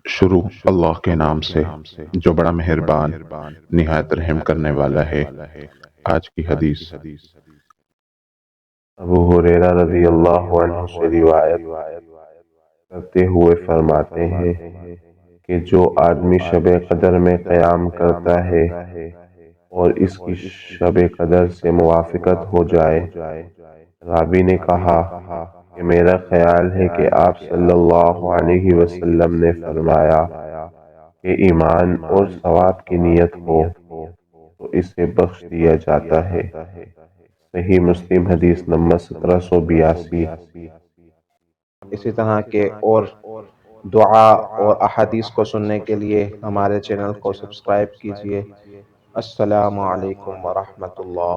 شروع اللہ کے نام سے جو بڑا مہربان نہایت رحم کرنے والا ہے۔ آج کی حدیث ابو ہریرہ رضی اللہ عنہ سے روایت کرتے ہوئے فرماتے ہیں کہ جو آدمی شب قدر میں قیام کرتا ہے اور اس کی شب قدر سے موافقت ہو جائے، راوی نے کہا کہ میرا خیال ہے کہ آپ صلی اللہ علیہ وسلم نے فرمایا کہ ایمان اور ثواب کی نیت ہو تو اسے بخش دیا جاتا ہے۔ صحیح مسلم حدیث نمبر 1782۔ اسی طرح کے اور دعا اور احادیث کو سننے کے لیے ہمارے چینل کو سبسکرائب کیجیے۔ السلام علیکم ورحمۃ اللہ۔